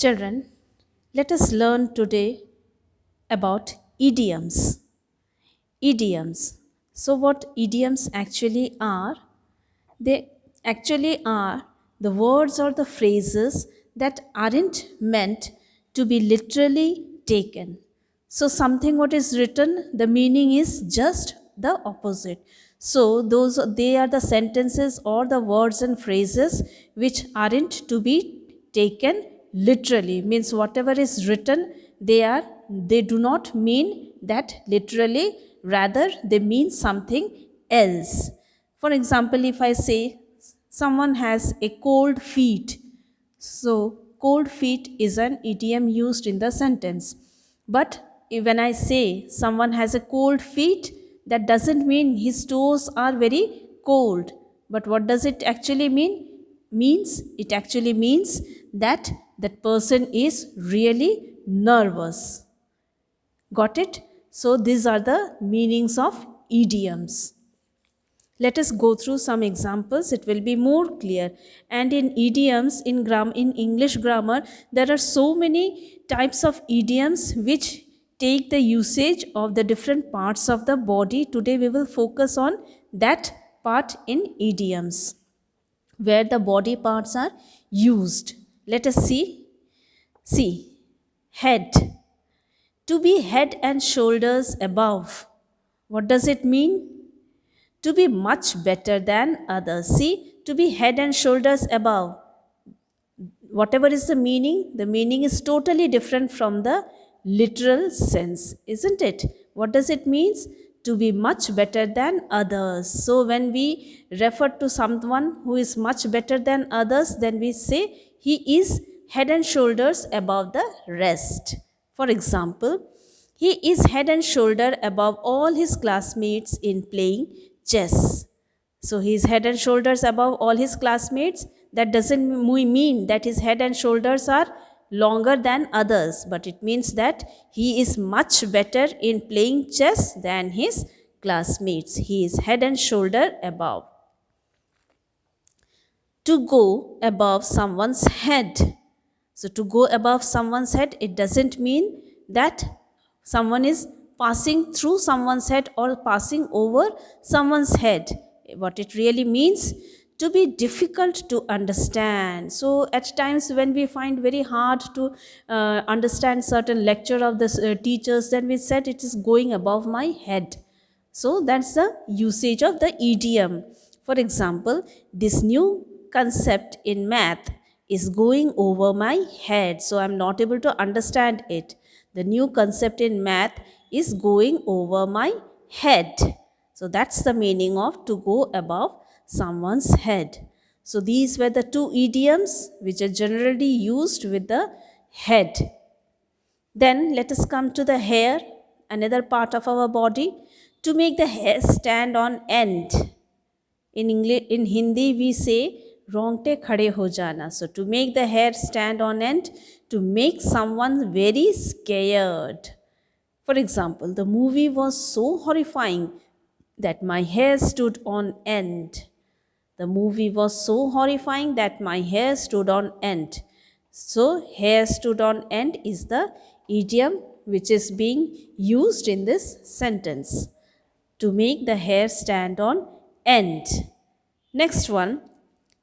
Children, let us learn today about idioms. Idioms. So, what idioms actually are? They actually are the words or the phrases that aren't meant to be literally taken. So, something what is written, the meaning is just the opposite. So, those they are the sentences or the words and phrases which aren't to be taken literally. Means whatever is written, they do not mean that literally, rather they mean something else. For example, if I say someone has a cold feet, so cold feet is an idiom used in the sentence. But when I say someone has a cold feet, that doesn't mean his toes are very cold. But what does it actually mean? Means it actually means that that person is really nervous. Got it? So these are the meanings of idioms. Let us go through some examples, it will be more clear. And in idioms, in English grammar, there are so many types of idioms which take the usage of the different parts of the body. Today we will focus on that part in idioms, where the body parts are used. Let us see. See, head. To be head and shoulders above. What does it mean? To be much better than others. See, to be head and shoulders above. Whatever is the meaning is totally different from the literal sense, isn't it? What does it mean? To be much better than others. So, when we refer to someone who is much better than others, then we say he is head and shoulders above the rest. For example, he is head and shoulder above all his classmates in playing chess. So he is head and shoulders above all his classmates. That doesn't mean that his head and shoulders are longer than others, but it means that he is much better in playing chess than his classmates. He is head and shoulder above. To go above someone's head. So, to go above someone's head, it doesn't mean that someone is passing through someone's head or passing over someone's head. What it really means, to be difficult to understand. So, at times when we find very hard to understand certain lecture of the teachers, then we said it is going above my head. So, that's the usage of the idiom. For example, this new concept in math is going over my head, so I'm not able to understand it. The new concept in math is going over my head. So that's the meaning of to go above someone's head. So these were the two idioms which are generally used with the head. Then let us come to the hair, another part of our body. To make the hair stand on end. In Hindi we say rongte khade ho jana. So to make the hair stand on end, to make someone very scared. For example, the movie was so horrifying that my hair stood on end. The movie was so horrifying that my hair stood on end. So, hair stood on end is the idiom which is being used in this sentence. To make the hair stand on end. Next one,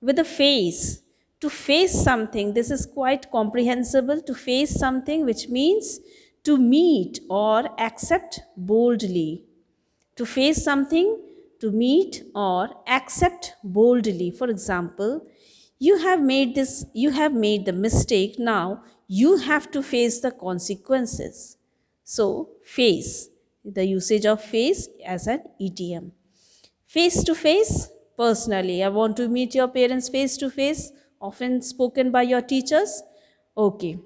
with the face. To face something, this is quite comprehensible. To face something, which means to meet or accept boldly. To face something, to meet or accept boldly. For example, you have made the mistake, now you have to face the consequences. So, face, the usage of face as an idiom. Face to face, personally, I want to meet your parents face to face, often spoken by your teachers. Okay.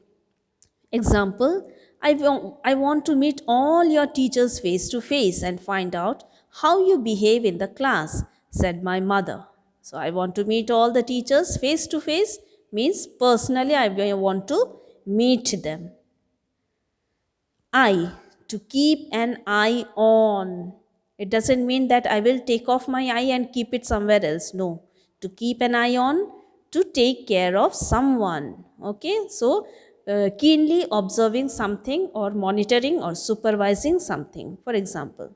Example, I want to meet all your teachers face to face and find out how you behave in the class, said my mother. So I want to meet all the teachers face to face means personally I want to meet them. Eye, to keep an eye on. It doesn't mean that I will take off my eye and keep it somewhere else. No. To keep an eye on, to take care of someone. Okay. So, keenly observing something or monitoring or supervising something. For example,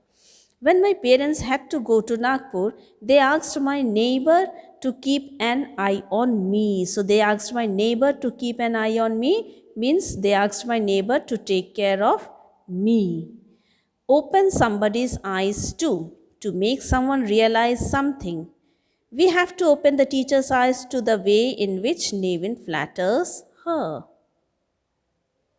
when my parents had to go to Nagpur, they asked my neighbor to keep an eye on me. So they asked my neighbor to keep an eye on me means they asked my neighbor to take care of me. Open somebody's eyes too to make someone realize something. We have to open the teacher's eyes to the way in which Nevin flatters her.